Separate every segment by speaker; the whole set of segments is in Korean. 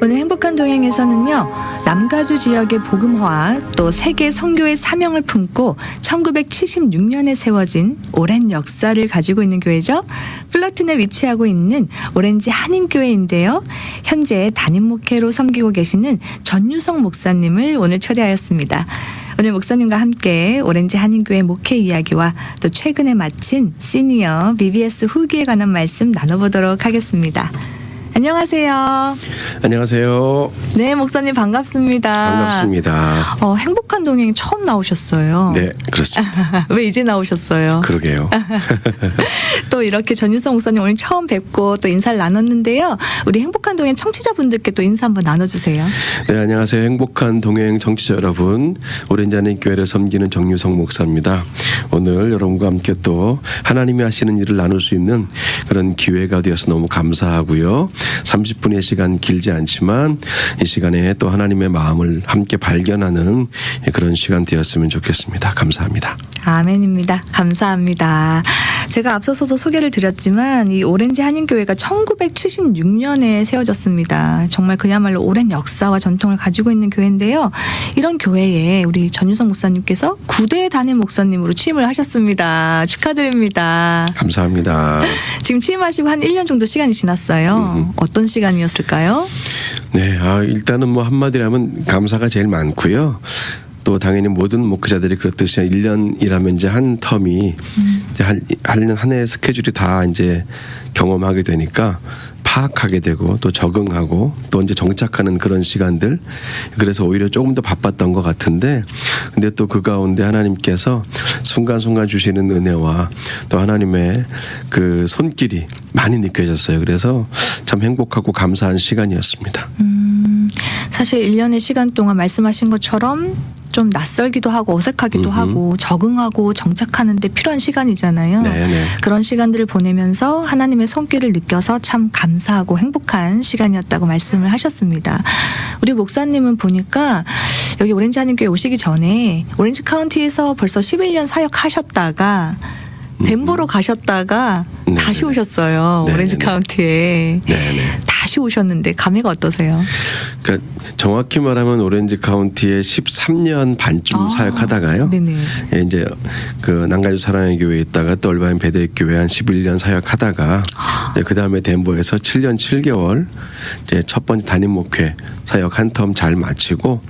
Speaker 1: 오늘 행복한 동행에서는요, 남가주 지역의 복음화 또 세계 선교의 사명을 품고 1976년에 세워진 오랜 역사를 가지고 있는 교회죠. 플러튼에 위치하고 있는 오렌지 한인교회인데요. 현재 담임 목회로 섬기고 계시는 전유성 목사님을 오늘 초대하였습니다. 오늘 목사님과 함께 오렌지 한인교회 목회 이야기와 또 최근에 마친 시니어 BBS 후기에 관한 말씀 나눠보도록 하겠습니다. 안녕하세요.
Speaker 2: 안녕하세요.
Speaker 1: 네, 목사님 반갑습니다.
Speaker 2: 반갑습니다.
Speaker 1: 행복한 동행 처음 나오셨어요.
Speaker 2: 네, 그렇습니다.
Speaker 1: 왜 이제 나오셨어요?
Speaker 2: 그러게요.
Speaker 1: 또 이렇게 전유성 목사님 오늘 처음 뵙고 또 인사를 나눴는데요. 우리 행복한 동행 청취자분들께 또 인사 한번 나눠주세요.
Speaker 2: 네, 안녕하세요. 행복한 동행 청취자 여러분. 오렌지 한인교회를 섬기는 정유성 목사입니다. 오늘 여러분과 함께 또 하나님이 하시는 일을 나눌 수 있는 그런 기회가 되어서 너무 감사하고요. 30분의 시간 길지 않지만 이 시간에 또 하나님의 마음을 함께 발견하는 그런 시간 되었으면 좋겠습니다. 감사합니다.
Speaker 1: 아멘입니다. 감사합니다. 제가 앞서서도 소개를 드렸지만 이 오렌지 한인교회가 1976년에 세워졌습니다. 정말 그야말로 오랜 역사와 전통을 가지고 있는 교회인데요. 이런 교회에 우리 전유성 목사님께서 9대 담임 목사님으로 취임을 하셨습니다. 축하드립니다.
Speaker 2: 감사합니다.
Speaker 1: 지금 취임하시고 한 1년 정도 시간이 지났어요. 어떤 시간이었을까요?
Speaker 2: 네, 일단은 뭐 한마디로 하면 감사가 제일 많고요. 또 당연히 모든 목회자들이 그렇듯이 1년이라면 이제 한 텀이 이제 한 해의 스케줄이 다 이제 경험하게 되니까 파악하게 되고 또 적응하고 또 이제 정착하는 그런 시간들. 그래서 오히려 조금 더 바빴던 것 같은데, 근데 또 그 가운데 하나님께서 순간순간 주시는 은혜와 또 하나님의 그 손길이 많이 느껴졌어요. 그래서 참 행복하고 감사한 시간이었습니다.
Speaker 1: 사실 1년의 시간 동안 말씀하신 것처럼 좀 낯설기도 하고 어색하기도 하고 적응하고 정착하는 데 필요한 시간이잖아요.
Speaker 2: 네네.
Speaker 1: 그런 시간들을 보내면서 하나님의 손길을 느껴서 참 감사하고 행복한 시간이었다고 말씀을 하셨습니다. 우리 목사님은 보니까 여기 오렌지 한인교회 오시기 전에 오렌지 카운티에서 벌써 11년 사역하셨다가 덴버로 가셨다가
Speaker 2: 네네.
Speaker 1: 다시 오셨어요.
Speaker 2: 네네.
Speaker 1: 오렌지 카운티에.
Speaker 2: 네네.
Speaker 1: 다시 오셨는데 감회가 어떠세요?
Speaker 2: 그러니까 정확히 말하면 오렌지 카운티에 13년 반쯤 사역하다가요.
Speaker 1: 네네.
Speaker 2: 예, 이제 그 남가주 사랑의 교회에 있다가 또 얼바인 베델 교회 한 11년 사역하다가 그 다음에 덴버에서 7년 7개월 이제 첫 번째 담임 목회 사역 한 텀 잘 마치고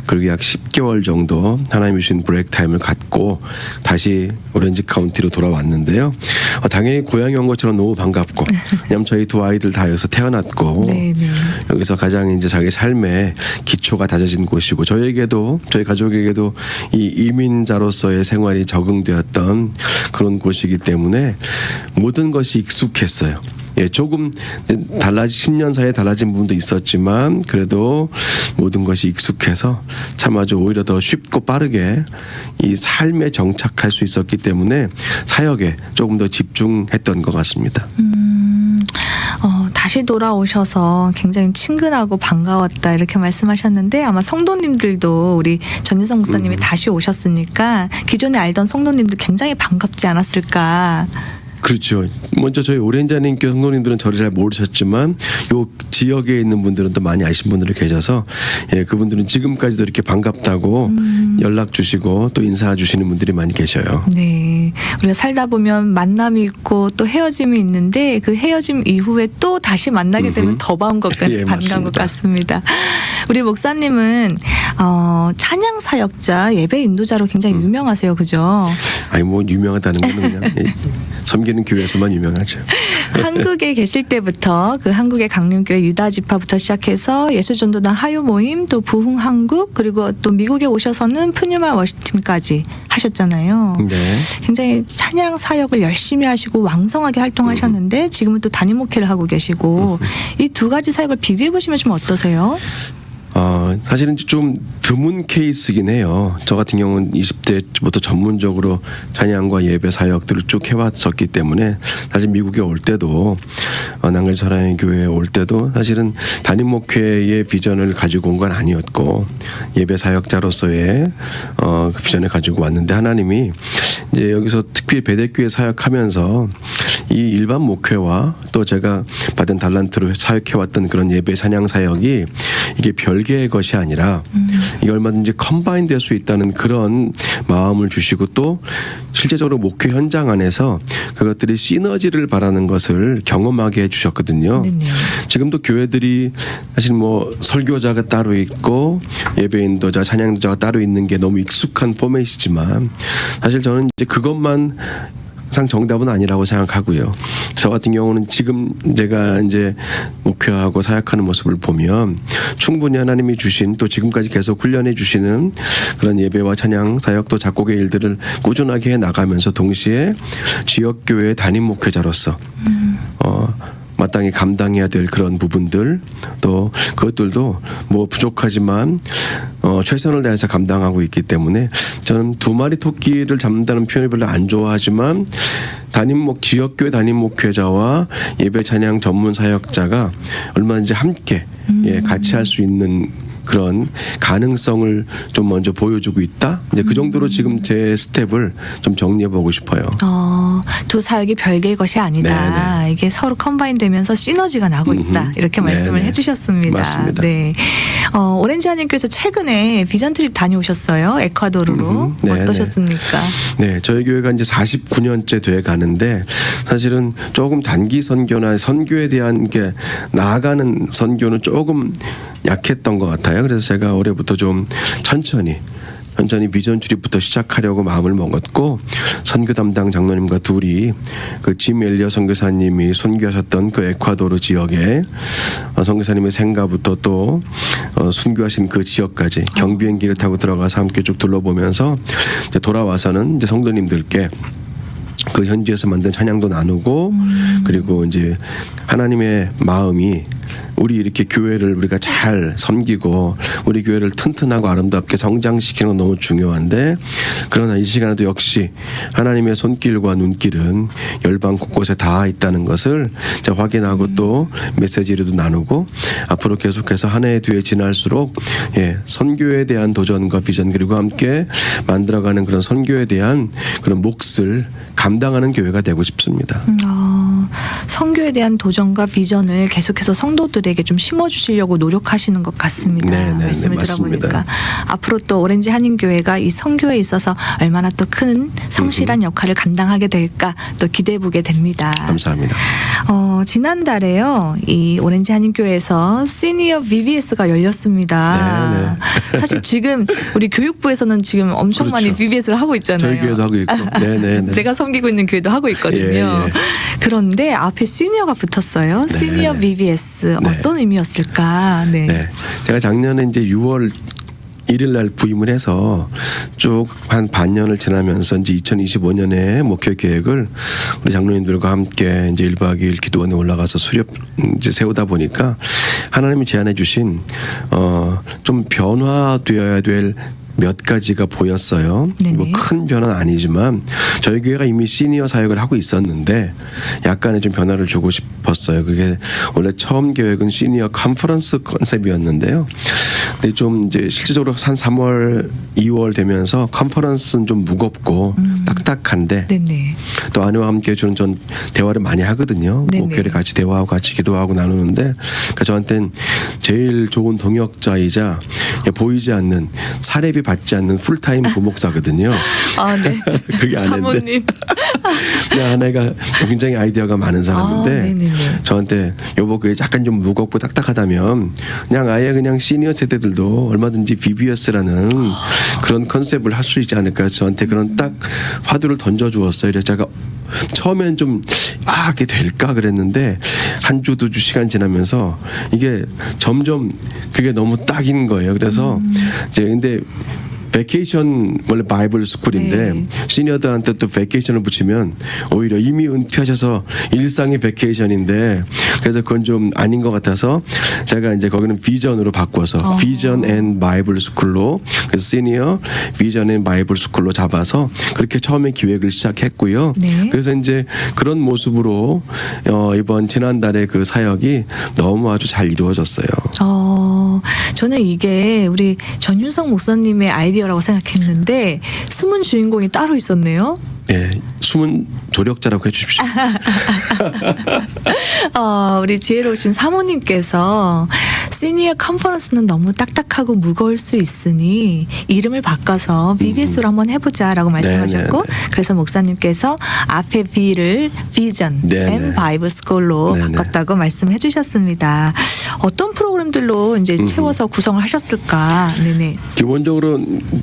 Speaker 2: 그리고 약 10개월 정도 하나님이 주신 브레이크 타임을 갖고 다시 오렌지 카운티로 돌아왔는데요. 당연히 고향에 온 것처럼 너무 반갑고 왜냐면 저희 두 아이들 다 여기서 태어났고
Speaker 1: 네네.
Speaker 2: 여기서 가장 이제 자기 삶의 기초가 다져진 곳이고 저희에게도 저희 가족에게도 이 이민자로서의 생활이 적응되었던 그런 곳이기 때문에 모든 것이 익숙했어요. 예, 조금 10년 사이에 달라진 부분도 있었지만 그래도 모든 것이 익숙해서 참 아주 오히려 더 쉽고 빠르게 이 삶에 정착할 수 있었기 때문에 사역에 조금 더 집중했던 것 같습니다.
Speaker 1: 다시 돌아오셔서 굉장히 친근하고 반가웠다 이렇게 말씀하셨는데 아마 성도님들도 우리 전유성 목사님이 다시 오셨으니까 기존에 알던 성도님들 굉장히 반갑지 않았을까.
Speaker 2: 그렇죠. 먼저 저희 오렌지 한인교회 성도님들은 저를 잘 모르셨지만 요 지역에 있는 분들은 또 많이 아신 분들이 계셔서 예, 그분들은 지금까지도 이렇게 반갑다고 연락 주시고 또 인사 주시는 분들이 많이 계셔요.
Speaker 1: 네. 우리가 살다 보면 만남이 있고 또 헤어짐이 있는데 그 헤어짐 이후에 또 다시 만나게 되면 더 반가운 것
Speaker 2: 예,
Speaker 1: 반가운 것 같습니다. 우리 목사님은 찬양 사역자, 예배 인도자로 굉장히 유명하세요. 그죠?
Speaker 2: 아니 뭐 유명하다는 건 그냥 예, 섬기는 교회에서만 유명하죠.
Speaker 1: 한국에 계실 때부터 그 한국의 강림교회 유다 지파부터 시작해서 예수전도단 하요 모임 또 부흥 한국 그리고 또 미국에 오셔서는 푸뉴마 워시팀까지 하셨잖아요.
Speaker 2: 네.
Speaker 1: 굉장히 찬양 사역을 열심히 하시고 왕성하게 활동하셨는데 지금은 또 담임 목회를 하고 계시고 이 두 가지 사역을 비교해 보시면 좀 어떠세요?
Speaker 2: 사실은 좀 드문 케이스긴 해요. 저 같은 경우는 20대부터 전문적으로 찬양과 예배 사역들을 쭉 해왔었기 때문에 사실 미국에 올 때도 남가주 사랑의 교회에 올 때도 사실은 담임 목회의 비전을 가지고 온 건 아니었고 예배 사역자로서의 그 비전을 가지고 왔는데 하나님이 이제 여기서 특히 베델교회 사역하면서 이 일반 목회와 또 제가 받은 달란트로 사역해왔던 그런 예배 찬양 사역이 이게 별개의 것이 아니라 이게 얼마든지 컴바인 될 수 있다는 그런 마음을 주시고 또 실제적으로 목회 현장 안에서 그것들이 시너지를 바라는 것을 경험하게 해주셨거든요.
Speaker 1: 네네.
Speaker 2: 지금도 교회들이 사실 뭐 설교자가 따로 있고 예배 인도자, 찬양 인도자가 따로 있는 게 너무 익숙한 포맷이지만 사실 저는 이제 그것만 항상 정답은 아니라고 생각하고요. 저 같은 경우는 지금 제가 이제 목회하고 사역하는 모습을 보면 충분히 하나님이 주신 또 지금까지 계속 훈련해 주시는 그런 예배와 찬양 사역 또 작곡의 일들을 꾸준하게 해 나가면서 동시에 지역교회 담임 목회자로서 마땅히 감당해야 될 그런 부분들 또 그것들도 뭐 부족하지만 최선을 다해서 감당하고 있기 때문에 저는 두 마리 토끼를 잡는다는 표현을 별로 안 좋아하지만 지역교회 담임 목회자와 예배 찬양 전문 사역자가 얼마든지 함께 같이 할 수 있는 그런 가능성을 좀 먼저 보여주고 있다. 이제 그 정도로 지금 제 스텝을 좀 정리해 보고 싶어요.
Speaker 1: 두 사역이 별개의 것이 아니다.
Speaker 2: 네네.
Speaker 1: 이게 서로 컴바인 되면서 시너지가 나고 있다. 이렇게 말씀을
Speaker 2: 네네.
Speaker 1: 해주셨습니다.
Speaker 2: 맞습니다.
Speaker 1: 네. 오렌지 하님께서 최근에 비전 트립 다녀오셨어요. 에콰도르로.
Speaker 2: 네네.
Speaker 1: 어떠셨습니까?
Speaker 2: 네, 저희 교회가 이제 49년째 돼 가는데 사실은 조금 단기 선교나 선교에 대한 게 나아가는 선교는 조금 약했던 것 같아요. 그래서 제가 올해부터 좀 천천히 비전 출입부터 시작하려고 마음을 먹었고 선교 담당 장로님과 둘이 그 짐 엘리어 선교사님이 선교하셨던 그 에콰도르 지역에 선교사님의 생가부터 또 순교하신 그 지역까지 경비행기를 타고 들어가서 함께 쭉 둘러보면서 이제 돌아와서는 이제 성도님들께 그 현지에서 만든 찬양도 나누고 그리고 이제 하나님의 마음이 우리 이렇게 교회를 우리가 잘 섬기고 우리 교회를 튼튼하고 아름답게 성장시키는 건 너무 중요한데 그러나 이 시간에도 역시 하나님의 손길과 눈길은 열방 곳곳에 다 있다는 것을 확인하고 또 메시지로도 나누고 앞으로 계속해서 한 해 뒤에 지날수록 선교에 대한 도전과 비전 그리고 함께 만들어가는 그런 선교에 대한 그런 몫을 감당하는 교회가 되고 싶습니다.
Speaker 1: 선교에 대한 도전과 비전을 계속해서 성도들에게 좀 심어주시려고 노력하시는 것 같습니다.
Speaker 2: 네네,
Speaker 1: 말씀을
Speaker 2: 맞습니다.
Speaker 1: 들어보니까 앞으로 또 오렌지 한인교회가 이 선교에 있어서 얼마나 또 큰 성실한 역할을 감당하게 될까 또 기대해 보게 됩니다.
Speaker 2: 감사합니다.
Speaker 1: 지난달에요. 이 오렌지 한인교회에서 시니어 VBS가 열렸습니다.
Speaker 2: 네네.
Speaker 1: 사실 지금 우리 교육부에서는 지금 엄청
Speaker 2: 그렇죠.
Speaker 1: 많이 VBS를 하고 있잖아요.
Speaker 2: 저희 교회도 하고 있고. 네네.
Speaker 1: 제가 섬기고 있는 교회도 하고 있거든요.
Speaker 2: 예.
Speaker 1: 그런데 앞에 시니어가 붙었어요.
Speaker 2: 네.
Speaker 1: 시니어 VBS
Speaker 2: 네.
Speaker 1: 어떤 의미였을까? 네.
Speaker 2: 네. 제가 작년에 이제 6월 1일 날 부임을 해서 쭉 한 반년을 지나면서 이제 2025년에 목회 계획을 우리 장로님들과 함께 이제 1박 2일 기도원에 올라가서 수렵 이제 세우다 보니까 하나님이 제안해 주신 좀 변화되어야 될 몇 가지가 보였어요.
Speaker 1: 네네.
Speaker 2: 뭐 큰 변화는 아니지만 저희 교회가 이미 시니어 사역을 하고 있었는데 약간의 좀 변화를 주고 싶었어요. 그게 원래 처음 계획은 시니어 컨퍼런스 컨셉이었는데요. 근데 좀 이제 실질적으로 한 3월, 2월 되면서 컨퍼런스는 좀 무겁고 딱딱한데
Speaker 1: 네네.
Speaker 2: 또 아내와 함께 해주는 전 대화를 많이 하거든요.
Speaker 1: 네네.
Speaker 2: 목회를 같이 대화하고 같이 기도하고 나누는데 그러니까 저한테는 제일 좋은 동역자이자 보이지 않는 사례비 받지 않는 풀타임 부목사거든요.
Speaker 1: 아, 네.
Speaker 2: 그게 아내인데
Speaker 1: 사모님.
Speaker 2: 그냥 아내가 굉장히 아이디어가 많은 사람인데
Speaker 1: 네네네.
Speaker 2: 저한테 여보 그게 약간 좀 무겁고 딱딱하다면 그냥 아예 그냥 시니어 세대들도 얼마든지 VBS라는 그런 컨셉을 할 수 있지 않을까 해서 저한테 그런 딱 화두를 던져주었어요. 그래서 제가 처음엔 좀 이게 될까 그랬는데 한 주 두 주 시간 지나면서 이게 점점 그게 너무 딱인 거예요. 그래서 이제 근데 베케이션 원래 바이블 스쿨인데
Speaker 1: 네.
Speaker 2: 시니어들한테 또 베케이션을 붙이면 오히려 이미 은퇴하셔서 일상이 베케이션인데 그래서 그건 좀 아닌 것 같아서 제가 이제 거기는 비전으로 바꿔서 비전 앤 바이블 스쿨로 그래서 시니어 비전 앤 바이블 스쿨로 잡아서 그렇게 처음에 기획을 시작했고요.
Speaker 1: 네.
Speaker 2: 그래서 이제 그런 모습으로 이번 지난달에 그 사역이 너무 아주 잘 이루어졌어요.
Speaker 1: 저는 이게 우리 전윤성 목사님의 아이디어라고 생각했는데 숨은 주인공이 따로 있었네요.
Speaker 2: 예, 숨은 조력자라고 해주십시오.
Speaker 1: 우리 지혜로우신 사모님께서 시니어 컨퍼런스는 너무 딱딱하고 무거울 수 있으니 이름을 바꿔서 BBS로 한번 해보자라고 말씀하셨고
Speaker 2: 네네.
Speaker 1: 그래서 목사님께서 앞에 B를 비전
Speaker 2: 네네.
Speaker 1: and 바이블 스쿨로
Speaker 2: 네네.
Speaker 1: 바꿨다고 말씀해 주셨습니다. 어떤 프로그램들로 이제 채워서 구성을 하셨을까? 네네.
Speaker 2: 기본적으로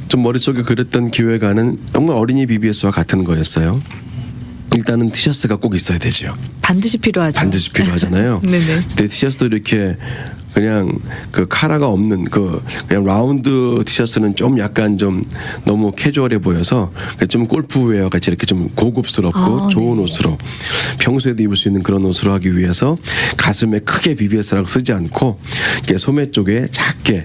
Speaker 2: 좀 머릿속에 그렸던 기획안은 정말 어린이 BBS와 같은 거였어요. 일단은 티셔츠가 꼭 있어야 되죠.
Speaker 1: 반드시 필요하죠.
Speaker 2: 반드시 필요하잖아요.
Speaker 1: 네네.
Speaker 2: 근데 티셔츠도 이렇게 그냥 그 카라가 없는 그 그냥 라운드 티셔츠는 좀 약간 좀 너무 캐주얼해 보여서 좀 골프웨어 같이 이렇게 좀 고급스럽고 좋은
Speaker 1: 네.
Speaker 2: 옷으로 평소에도 입을 수 있는 그런 옷으로 하기 위해서 가슴에 크게 BBS라고 쓰지 않고 이렇게 소매 쪽에 작게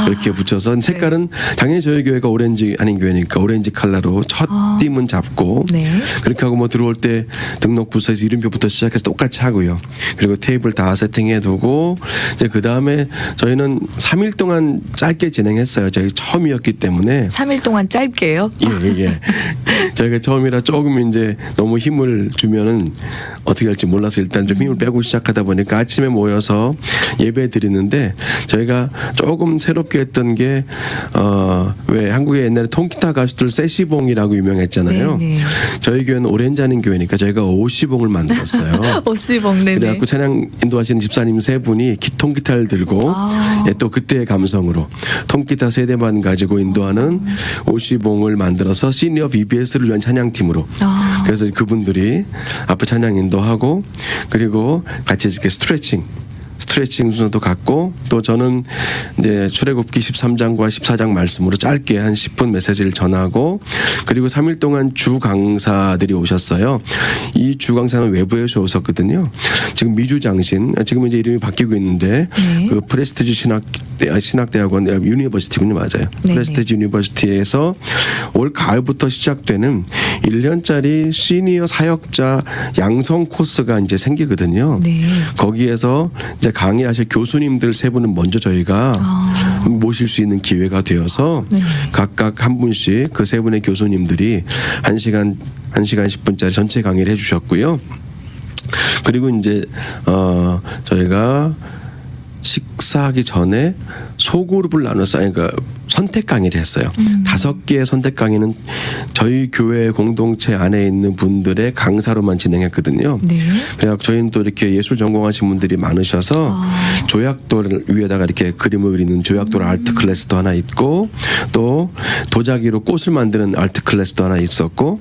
Speaker 2: 그렇게 붙여서 색깔은 당연히 저희 교회가 오렌지 아닌 교회니까 오렌지 컬러로 첫 띠문 잡고
Speaker 1: 네.
Speaker 2: 그렇게 하고 뭐 들어올 때 등록 부서에서 이름표부터 시작해서 똑같이 하고요. 그리고 테이블 다 세팅해 두고 이제 그 다음에 저희는 3일 동안 짧게 진행했어요. 저희 처음이었기 때문에.
Speaker 1: 3일 동안 짧게요?
Speaker 2: 예. 저희가 처음이라 조금 이제 너무 힘을 주면은 어떻게 할지 몰라서 일단 좀 힘을 빼고 시작하다 보니까 아침에 모여서 예배 드리는데 저희가 조금 새롭게 했던 게 왜 한국에 옛날에 통기타 가수들 세시봉이라고 유명했잖아요.
Speaker 1: 네네.
Speaker 2: 저희 교회는 오렌지 하는 교회니까 저희가 오시봉을 만들었어요.
Speaker 1: 오시봉 네네.
Speaker 2: 그래갖고 찬양 인도하시는 집사님 세 분이 통기타를 들고 예, 또 그때의 감성으로 통기타 세 대만 가지고 인도하는 오시봉을 만들어서 시니어 BBS를 위한 찬양팀으로 그래서 그분들이 앞에 찬양 인도하고 그리고 같이 이렇게 스트레칭 순서도 갖고 또 저는 이제 출애굽기 13장과 14장 말씀으로 짧게 한 10분 메시지를 전하고 그리고 3일 동안 주 강사들이 오셨어요. 이 주 강사는 외부에서 오셨거든요. 지금 미주 장신 지금 이제 이름이 바뀌고 있는데 그 프레스티지 신학대학원 유니버시티군요. 맞아요.
Speaker 1: 네네.
Speaker 2: 프레스티지 유니버시티에서 올 가을부터 시작되는 1년짜리 시니어 사역자 양성 코스가 이제 생기거든요.
Speaker 1: 네.
Speaker 2: 거기에서 이제 강의하실 교수님들 세 분은 먼저 저희가 모실 수 있는 기회가 되어서 각각 한 분씩 그 세 분의 교수님들이 1시간 10분짜리 전체 강의를 해주셨고요. 그리고 이제 저희가 식사하기 전에 소그룹을 나눠서 그러니까 선택 강의를 했어요. 5개의 선택 강의는 저희 교회 공동체 안에 있는 분들의 강사로만 진행했거든요.
Speaker 1: 네.
Speaker 2: 그래서 저희는 또 이렇게 예술 전공하신 분들이 많으셔서 조약돌 위에다가 이렇게 그림을 그리는 조약돌 아트 클래스도 하나 있고 또 도자기로 꽃을 만드는 아트 클래스도 하나 있었고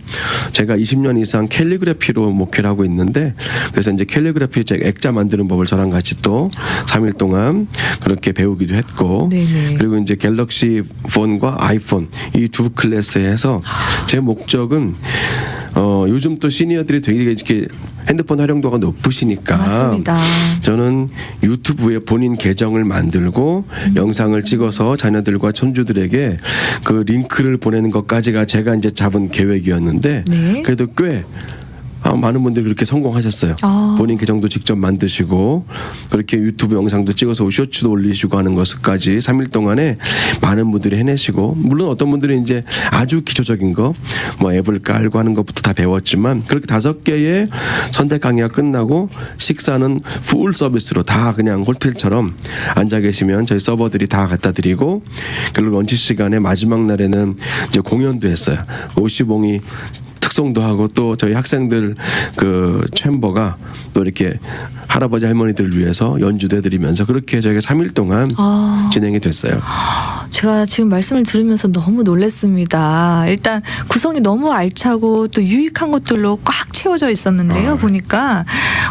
Speaker 2: 제가 20년 이상 캘리그래피로 목회를 하고 있는데 그래서 이제 캘리그래피 액자 만드는 법을 저랑 같이 또 3일 동안 그렇게 배우기도 했고
Speaker 1: 네네.
Speaker 2: 그리고 이제 갤럭시 폰과 아이폰 이 두 클래스에서 제 목적은 요즘 또 시니어들이 되게 이렇게 핸드폰 활용도가 높으시니까
Speaker 1: 맞습니다.
Speaker 2: 저는 유튜브에 본인 계정을 만들고 영상을 찍어서 자녀들과 손주들에게 그 링크를 보내는 것까지가 제가 이제 잡은 계획이었는데
Speaker 1: 네.
Speaker 2: 그래도 꽤 많은 분들이 그렇게 성공하셨어요. 본인 계정도 직접 만드시고 그렇게 유튜브 영상도 찍어서 쇼츠도 올리시고 하는 것까지 3일 동안에 많은 분들이 해내시고 물론 어떤 분들은 이제 아주 기초적인 거 뭐 앱을 깔고 하는 것부터 다 배웠지만 그렇게 5개의 선택 강의가 끝나고 식사는 풀 서비스로 다 그냥 호텔처럼 앉아 계시면 저희 서버들이 다 갖다 드리고 그리고 런치 시간에 마지막 날에는 이제 공연도 했어요. 오시봉이 특송도 하고 또 저희 학생들 그 챔버가 또 이렇게 할아버지 할머니들을 위해서 연주도 해드리면서 그렇게 저희가 3일 동안 진행이 됐어요.
Speaker 1: 제가 지금 말씀을 들으면서 너무 놀랐습니다. 일단 구성이 너무 알차고 또 유익한 것들로 꽉 채워져 있었는데요. 보니까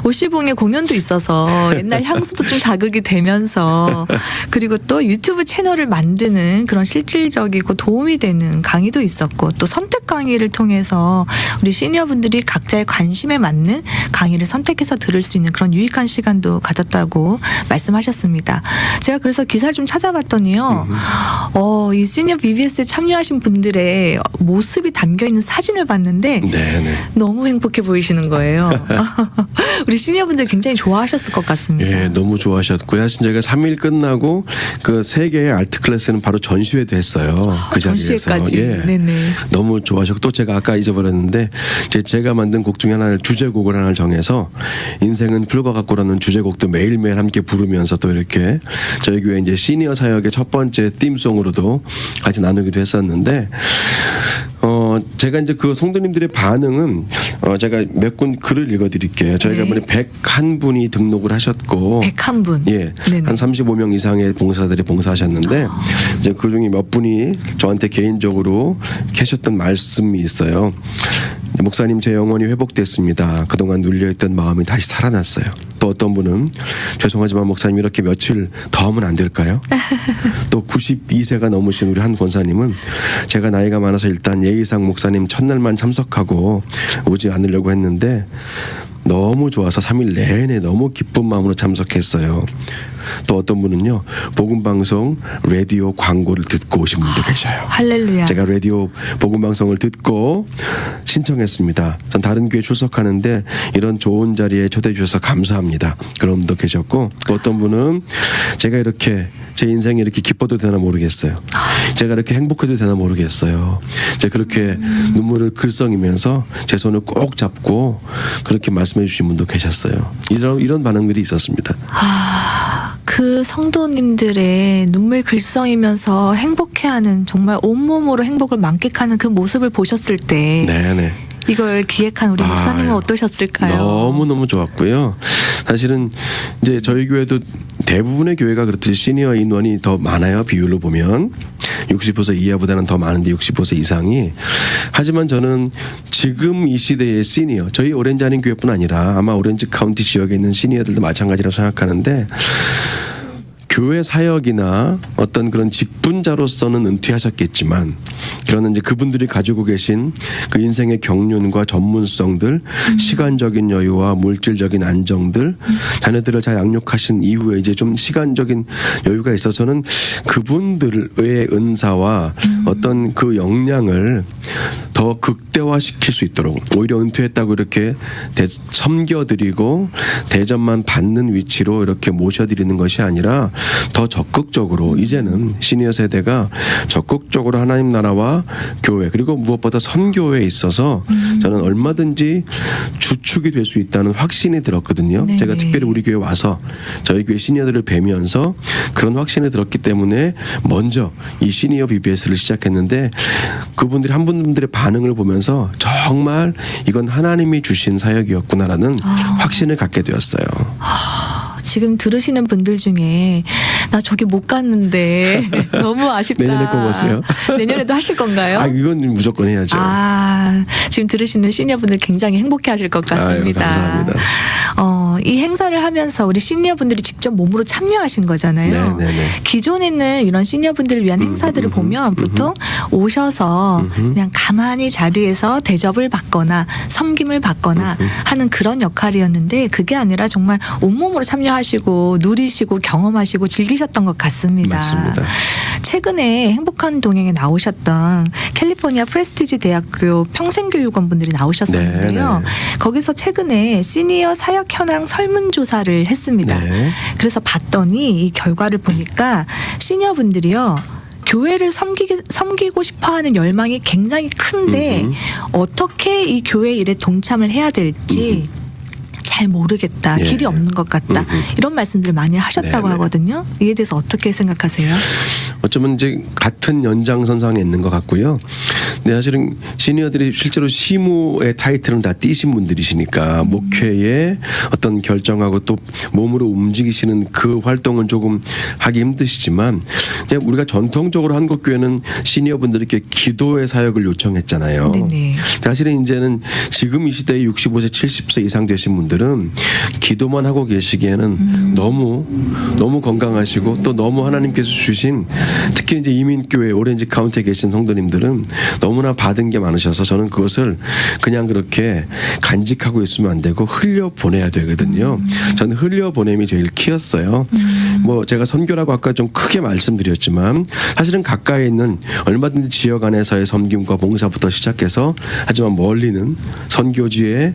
Speaker 1: 오시봉의 공연도 있어서 옛날 향수도 좀 자극이 되면서 그리고 또 유튜브 채널을 만드는 그런 실질적이고 도움이 되는 강의도 있었고 또 선택 강의를 통해서 우리 시니어분들이 각자의 관심에 맞는 강의를 선택해서 들을 수 있는 그런 유익한 시간도 가졌다고 말씀하셨습니다. 제가 그래서 기사를 좀 찾아봤더니요. 이 시니어 BBS에 참여하신 분들의 모습이 담겨 있는 사진을 봤는데
Speaker 2: 네네.
Speaker 1: 너무 행복해 보이시는 거예요. 우리 시니어분들 굉장히 좋아하셨을 것 같습니다.
Speaker 2: 예, 너무 좋아하셨고요. 사실 저희가 3일 끝나고 그 3개의 알트 클래스는 바로 전시회도 했어요. 그 자리에서.
Speaker 1: 전시회까지.
Speaker 2: 예.
Speaker 1: 네네.
Speaker 2: 너무 좋아하셨고 또 제가 아까 잊어버렸는데 제가 만든 곡 중에 하나를 주제곡을 하나 정해서 인생은 풀과 같고라는 주제곡도 매일매일 함께 부르면서 또 이렇게 저희 교회 이제 시니어 사역의 첫 번째 팀송으로도 같이 나누기도 했었는데 제가 이제 그 성도님들의 반응은 제가 몇 군 글을 읽어드릴게요. 저희가
Speaker 1: 네.
Speaker 2: 이번에 101분이 등록을 하셨고
Speaker 1: 101분.
Speaker 2: 예,
Speaker 1: 네네.
Speaker 2: 한 35명 이상의 봉사들이 봉사하셨는데 이제 그 중에 몇 분이 저한테 개인적으로 하셨던 말씀이 있어요. 목사님 제 영혼이 회복됐습니다. 그동안 눌려있던 마음이 다시 살아났어요. 또 어떤 분은 죄송하지만 목사님 이렇게 며칠 더 하면 안 될까요? 또 92세가 넘으신 우리 한 권사님은 제가 나이가 많아서 일단 예의상 목사님 첫날만 참석하고 오지 않으려고 했는데 너무 좋아서 3일 내내 너무 기쁜 마음으로 참석했어요. 또 어떤 분은요 복음방송 라디오 광고를 듣고 오신 분도 계셔요.
Speaker 1: 할렐루야.
Speaker 2: 제가 라디오 복음방송을 듣고 신청했습니다. 전 다른 교회 출석하는데 이런 좋은 자리에 초대해 주셔서 감사합니다. 그런 분도 계셨고 또 어떤 분은 제가 이렇게 제 인생이 이렇게 기뻐도 되나 모르겠어요. 제가 이렇게 행복해도 되나 모르겠어요. 제가 그렇게 눈물을 글썽이면서 제 손을 꼭 잡고 그렇게 말씀해 주신 분도 계셨어요. 이런 반응들이 있었습니다.
Speaker 1: 그 성도님들의 눈물 글썽이면서 행복해하는 정말 온몸으로 행복을 만끽하는 그 모습을 보셨을 때
Speaker 2: 네네.
Speaker 1: 이걸 기획한 우리 목사님은 어떠셨을까요?
Speaker 2: 너무너무 좋았고요. 사실은 이제 저희 교회도 대부분의 교회가 그렇듯이 시니어 인원이 더 많아요. 비율로 보면 60% 이하보다는 더 많은데 60% 이상이. 하지만 저는 지금 이 시대의 시니어, 저희 오렌지 아닌 교회뿐 아니라 아마 오렌지 카운티 지역에 있는 시니어들도 마찬가지라고 생각하는데 교회 사역이나 어떤 그런 직분자로서는 은퇴하셨겠지만 그러나 이제 그분들이 가지고 계신 그 인생의 경륜과 전문성들, 시간적인 여유와 물질적인 안정들, 자녀들을 잘 양육하신 이후에 이제 좀 시간적인 여유가 있어서는 그분들의 은사와 어떤 그 역량을 더 극대화시킬 수 있도록 오히려 은퇴했다고 이렇게 섬겨드리고 대접만 받는 위치로 이렇게 모셔드리는 것이 아니라 더 적극적으로 이제는 시니어 세대가 적극적으로 하나님 나라와 교회 그리고 무엇보다 선교에 있어서 저는 얼마든지 주축이 될 수 있다는 확신이 들었거든요.
Speaker 1: 네네.
Speaker 2: 제가 특별히 우리 교회 와서 저희 교회 시니어들을 뵈면서 그런 확신이 들었기 때문에 먼저 이 시니어 BBS를 시작했는데 그분들이 한 분들의 반응을 보면서 정말 이건 하나님이 주신 사역이었구나라는 확신을 갖게 되었어요.
Speaker 1: 지금 들으시는 분들 중에 나 저기 못 갔는데 너무 아쉽다.
Speaker 2: 내년에 꼭 오세요.
Speaker 1: 내년에도 하실 건가요?
Speaker 2: 이건 무조건 해야죠.
Speaker 1: 지금 들으시는 시니어분들 굉장히 행복해하실 것 같습니다.
Speaker 2: 아유, 감사합니다.
Speaker 1: 이 행사를 하면서 우리 시니어분들이 직접 몸으로 참여하신 거잖아요.
Speaker 2: 네네네.
Speaker 1: 기존에는 이런 시니어분들을 위한 행사들을 보면 보통 오셔서 그냥 가만히 자리에서 대접을 받거나 섬김을 받거나 하는 그런 역할이었는데 그게 아니라 정말 온몸으로 참여하시고 누리시고 경험하시고 즐기셨던 것 같습니다.
Speaker 2: 맞습니다.
Speaker 1: 최근에 행복한 동행에 나오셨던 캘리포니아 프레스티지 대학교 평생교육원 분들이 나오셨었는데요.
Speaker 2: 네네.
Speaker 1: 거기서 최근에 시니어 사역 현황 설문조사를 했습니다.
Speaker 2: 네.
Speaker 1: 그래서 봤더니 이 결과를 보니까 시니어분들이요. 교회를 섬기고 싶어하는 열망이 굉장히 큰데 어떻게 이 교회 일에 동참을 해야 될지 잘 모르겠다.
Speaker 2: 예.
Speaker 1: 길이 없는 것 같다. 이런 말씀들을 많이 하셨다고
Speaker 2: 네네.
Speaker 1: 하거든요. 이에 대해서 어떻게 생각하세요?
Speaker 2: 어쩌면 이제 같은 연장선상에 있는 것 같고요. 근데 사실은 시니어들이 실제로 시무의 타이틀은 다 띄신 분들이시니까 목회에 어떤 결정하고 또 몸으로 움직이시는 그 활동은 조금 하기 힘드시지만 그냥 우리가 전통적으로 한국 교회는 시니어분들에게 기도의 사역을 요청했잖아요.
Speaker 1: 네네.
Speaker 2: 사실은 이제는 지금 이 시대에 65세, 70세 이상 되신 분들은 기도만 하고 계시기에는 너무 건강하시고 또 너무 하나님께서 주신 특히 이제 이민교회 오렌지 카운티에 계신 성도님들은 너무나 받은 게 많으셔서 저는 그것을 그냥 그렇게 간직하고 있으면 안 되고 흘려보내야 되거든요. 저는 흘려보냄이 제일 키였어요. 뭐 제가 선교라고 아까 좀 크게 말씀드렸지만 사실은 가까이 있는 얼마든지 지역 안에서의 섬김과 봉사부터 시작해서 하지만 멀리는 선교지에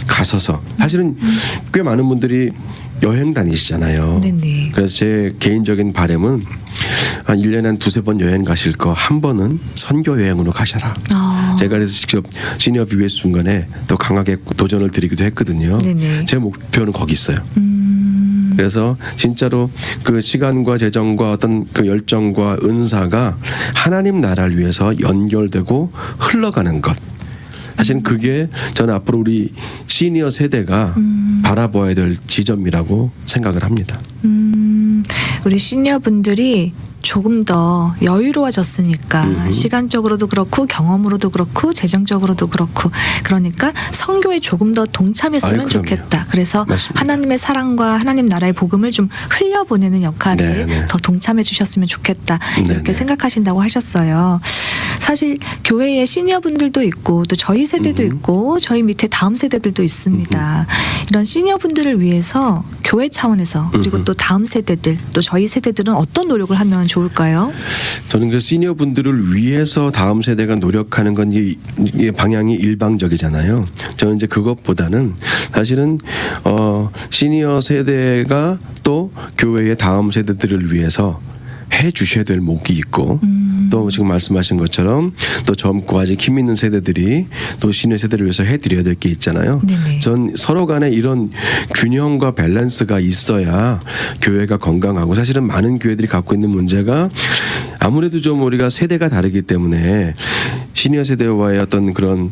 Speaker 2: 가서서 사실은 꽤 많은 분들이 여행 다니시잖아요.
Speaker 1: 네네.
Speaker 2: 그래서 제 개인적인 바람은 한 1년에 한 두세 번 여행 가실 거 한 번은 선교 여행으로 가셔라. 제가 그래서 직접 시니어 BBS 중간에 또 강하게 도전을 드리기도 했거든요.
Speaker 1: 네네.
Speaker 2: 제 목표는 거기 있어요. 그래서 진짜로 그 시간과 재정과 어떤 그 열정과 은사가 하나님 나라를 위해서 연결되고 흘러가는 것. 사실 그게 저는 앞으로 우리 시니어 세대가 바라봐야 될 지점이라고 생각을 합니다.
Speaker 1: 우리 시니어분들이 조금 더 여유로워졌으니까 시간적으로도 그렇고 경험으로도 그렇고 재정적으로도 그렇고 그러니까 선교에 조금 더 동참했으면
Speaker 2: 아유, 그럼요.
Speaker 1: 좋겠다. 그래서
Speaker 2: 맞습니다.
Speaker 1: 하나님의 사랑과 하나님 나라의 복음을 좀 흘려보내는 역할에
Speaker 2: 네네.
Speaker 1: 더 동참해 주셨으면 좋겠다. 이렇게
Speaker 2: 네네.
Speaker 1: 생각하신다고 하셨어요. 사실 교회에 시니어분들도 있고 또 저희 세대도 있고 저희 밑에 다음 세대들도 있습니다. 이런 시니어분들을 위해서 교회 차원에서 그리고 또 다음 세대들 또 저희 세대들은 어떤 노력을 하면 좋을까요?
Speaker 2: 저는 그 시니어 분들을 위해서 다음 세대가 노력하는 건 이 방향이 일방적이잖아요. 저는 이제 그것보다는 사실은 시니어 세대가 또 교회의 다음 세대들을 위해서 해 주셔야 될 몫이 있고 또 지금 말씀하신 것처럼 또 젊고 아직 힘 있는 세대들이 또 시니어 세대를 위해서 해드려야 될 게 있잖아요.
Speaker 1: 네네.
Speaker 2: 전 서로 간에 이런 균형과 밸런스가 있어야 교회가 건강하고 사실은 많은 교회들이 갖고 있는 문제가 아무래도 좀 우리가 세대가 다르기 때문에 시니어 세대와의 어떤 그런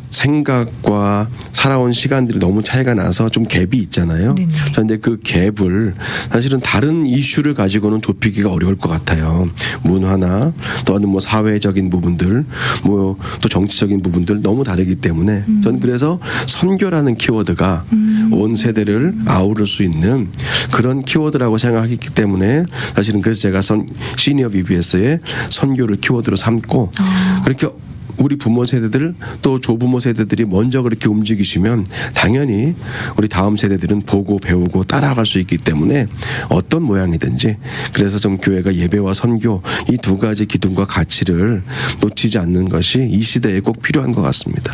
Speaker 2: 생각과 살아온 시간들이 너무 차이가 나서 좀 갭이 있잖아요.
Speaker 1: 네네.
Speaker 2: 그런데 그 갭을 사실은 다른 이슈를 가지고는 좁히기가 어려울 것 같아요. 문화나 또는 뭐 사회적인 부분들, 뭐 또 정치적인 부분들 너무 다르기 때문에 저는 그래서 선교라는 키워드가 온 세대를 아우를 수 있는 그런 키워드라고 생각하기 때문에 사실은 그래서 제가 시니어 BBS의 선교를 키워드로 삼고 그렇게 우리 부모 세대들 또 조부모 세대들이 먼저 그렇게 움직이시면 당연히 우리 다음 세대들은 보고 배우고 따라갈 수 있기 때문에 어떤 모양이든지 그래서 좀 교회가 예배와 선교 이 두 가지 기둥과 가치를 놓치지 않는 것이 이 시대에 꼭 필요한 것 같습니다.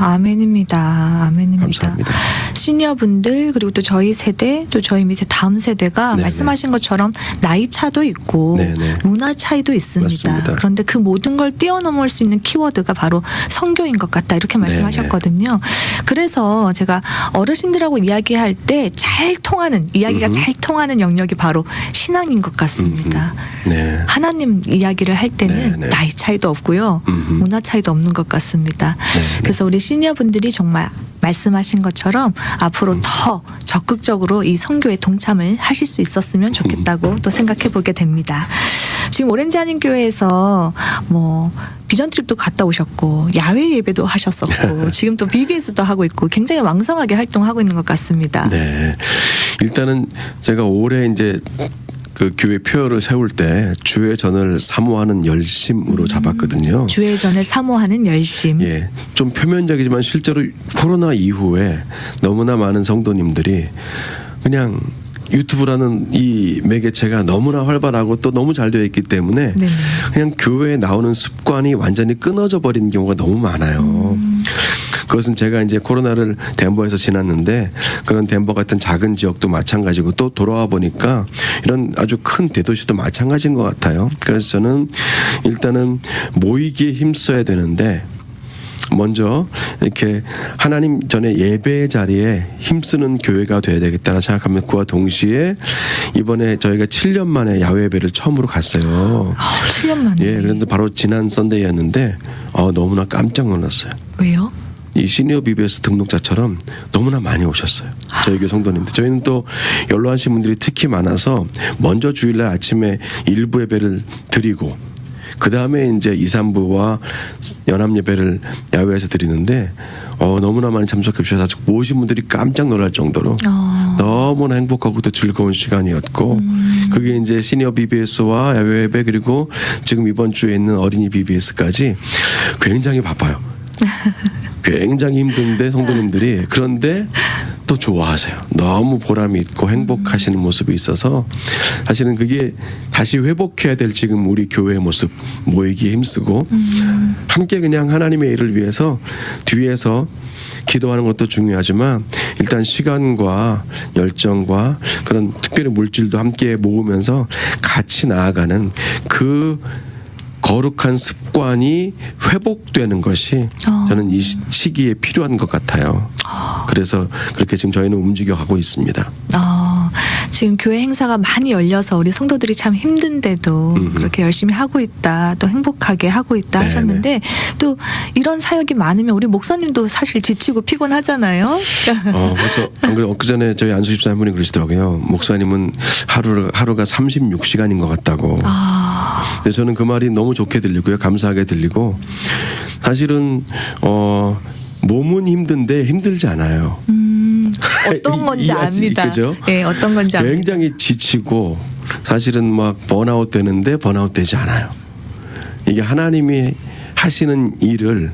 Speaker 1: 아멘입니다. 아멘입니다.
Speaker 2: 감사합니다.
Speaker 1: 시니어분들 그리고 또 저희 세대 또 저희 밑에 다음 세대가
Speaker 2: 네네.
Speaker 1: 말씀하신 것처럼 나이 차도 있고
Speaker 2: 네네.
Speaker 1: 문화 차이도 있습니다.
Speaker 2: 맞습니다.
Speaker 1: 그런데 그 모든 걸 뛰어넘을 수 있는 키워드가 바로 선교인 것 같다 이렇게 말씀하셨거든요. 그래서 제가 어르신들하고 이야기할 때 잘 통하는 이야기가 잘 통하는 영역이 바로 신앙인 것 같습니다.
Speaker 2: 네.
Speaker 1: 하나님 이야기를 할 때는
Speaker 2: 네네.
Speaker 1: 나이 차이도 없고요. 문화 차이도 없는 것 같습니다. 그래서 우리 시니어분들이 정말 말씀하신 것처럼 앞으로 더 적극적으로 이 선교에 동참을 하실 수 있었으면 좋겠다고 또 생각해 보게 됩니다. 지금 오렌지 한인 교회에서 뭐 비전 트립도 갔다 오셨고 야외 예배도 하셨었고 지금 또 BBS도 하고 있고 굉장히 왕성하게 활동하고 있는 것 같습니다.
Speaker 2: 네. 일단은 제가 올해 이제 그 교회 표어를 세울 때 주의 전을 사모하는 열심으로 잡았거든요.
Speaker 1: 주의 전을 사모하는 열심.
Speaker 2: 예, 좀 표면적이지만 실제로 코로나 이후에 너무나 많은 성도님들이 그냥 유튜브라는 이 매개체가 너무나 활발하고 또 너무 잘 되어 있기 때문에
Speaker 1: 네네.
Speaker 2: 그냥 교회에 나오는 습관이 완전히 끊어져 버린 경우가 너무 많아요. 그것은 제가 이제 코로나를 덴버에서 지났는데 그런 덴버 같은 작은 지역도 마찬가지고 또 돌아와 보니까 이런 아주 큰 대도시도 마찬가지인 것 같아요. 그래서 저는 일단은 모이기에 힘써야 되는데 먼저 이렇게 하나님 전에 예배 자리에 힘쓰는 교회가 돼야 되겠다는 생각하면 그와 동시에 이번에 저희가 7년 만에 야외 예배를 처음으로 갔어요.
Speaker 1: 7년 만에.
Speaker 2: 예, 그런데 바로 지난 썬데이였는데 너무나 깜짝 놀랐어요.
Speaker 1: 왜요?
Speaker 2: 이 시니어 BBS 등록자처럼 너무나 많이 오셨어요. 저희 교회 성도님들. 저희는 또 연로하신 분들이 특히 많아서 먼저 주일날 아침에 일부 예배를 드리고 그 다음에 이제 2, 3부와 연합 예배를 야외에서 드리는데 너무나 많이 참석해 주셔서 모신 분들이 깜짝 놀랄 정도로 너무나 행복하고 또 즐거운 시간이었고 그게 이제 시니어 BBS와 야외 예배 그리고 지금 이번 주에 있는 어린이 BBS까지 굉장히 바빠요. 굉장히 힘든데 성도님들이 그런데 또 좋아하세요. 너무 보람이 있고 행복하시는 모습이 있어서 사실은 그게 다시 회복해야 될 지금 우리 교회의 모습, 모이기에 힘쓰고 함께 그냥 하나님의 일을 위해서 뒤에서 기도하는 것도 중요하지만 일단 시간과 열정과 그런 특별히 물질도 함께 모으면서 같이 나아가는 그 거룩한 습관이 회복되는 것이 저는 이 시기에 필요한 것 같아요. 그래서 그렇게 지금 저희는 움직여가고 있습니다.
Speaker 1: 지금 교회 행사가 많이 열려서 우리 성도들이 참 힘든데도 그렇게 열심히 하고 있다, 또 행복하게 하고 있다
Speaker 2: 네네.
Speaker 1: 하셨는데 또 이런 사역이 많으면 우리 목사님도 사실 지치고 피곤하잖아요.
Speaker 2: 그래서 안 그래도 엊그전에 저희 안수 집사 한 분이 그러시더라고요. 목사님은 하루가 36시간인 것 같다고. 근데 저는 그 말이 너무 좋게 들리고요. 감사하게 들리고 사실은 몸은 힘든데 힘들지 않아요.
Speaker 1: 어떤 건지 압니다.
Speaker 2: 그죠?
Speaker 1: 네, 어떤 건지 압니다.
Speaker 2: 굉장히 지치고 사실은 막 번아웃 되는데 번아웃 되지 않아요. 이게 하나님이 하시는 일을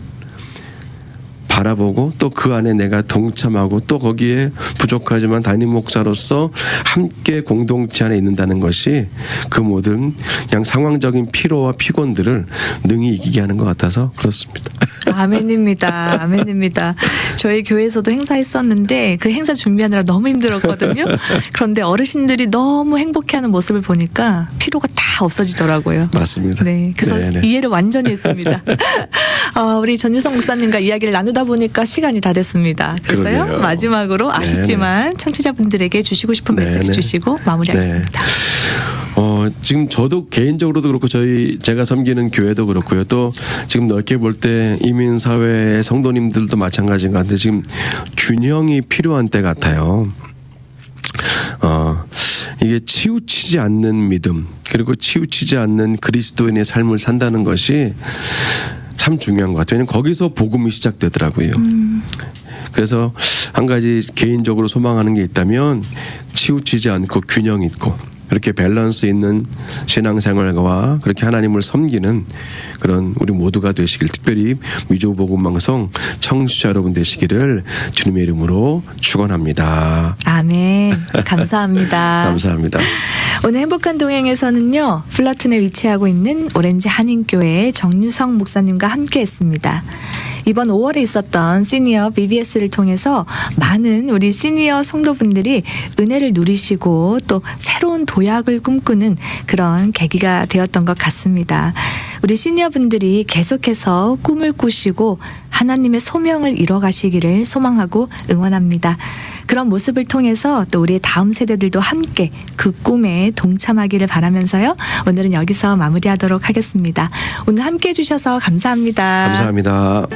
Speaker 2: 바라보고 또 그 안에 내가 동참하고 또 거기에 부족하지만 담임 목사로서 함께 공동체 안에 있는다는 것이 그 모든 그냥 상황적인 피로와 피곤들을 능히 이기게 하는 것 같아서 그렇습니다.
Speaker 1: 아멘입니다. 아멘입니다. 저희 교회에서도 행사했었는데 그 행사 준비하느라 너무 힘들었거든요. 그런데 어르신들이 너무 행복해하는 모습을 보니까 피로가 다 없어지더라고요.
Speaker 2: 맞습니다.
Speaker 1: 네, 그래서
Speaker 2: 네네.
Speaker 1: 이해를 완전히 했습니다. 우리 전유성 목사님과 이야기를 나누다 보니까 시간이 다 됐습니다. 그래서요
Speaker 2: 그러게요.
Speaker 1: 마지막으로 아쉽지만 청취자분들에게 주시고 싶은 메시지
Speaker 2: 네네.
Speaker 1: 주시고 마무리하겠습니다.
Speaker 2: 지금 저도 개인적으로도 그렇고 제가 섬기는 교회도 그렇고요. 또 지금 넓게 볼 때 이민 사회의 성도님들도 마찬가지인 것 같은데 지금 균형이 필요한 때 같아요. 이게 치우치지 않는 믿음 그리고 치우치지 않는 그리스도인의 삶을 산다는 것이 참 중요한 것 같아요. 왜냐하면 거기서 복음이 시작되더라고요. 그래서 한 가지 개인적으로 소망하는 게 있다면 치우치지 않고 균형 있고 그렇게 밸런스 있는 신앙생활과 그렇게 하나님을 섬기는 그런 우리 모두가 되시길 특별히 위조복음방송 청취자 여러분 되시기를 주님의 이름으로 축원합니다.
Speaker 1: 아멘. 감사합니다.
Speaker 2: 감사합니다.
Speaker 1: 오늘 행복한 동행에서는요, 플러튼에 위치하고 있는 오렌지 한인교회의 정유성 목사님과 함께 했습니다. 이번 5월에 있었던 시니어 BBS를 통해서 많은 우리 시니어 성도분들이 은혜를 누리시고 또 새로운 도약을 꿈꾸는 그런 계기가 되었던 것 같습니다. 우리 시니어분들이 계속해서 꿈을 꾸시고 하나님의 소명을 이뤄가시기를 소망하고 응원합니다. 그런 모습을 통해서 또 우리의 다음 세대들도 함께 그 꿈에 동참하기를 바라면서요. 오늘은 여기서 마무리하도록 하겠습니다. 오늘 함께 해주셔서 감사합니다.
Speaker 2: 감사합니다.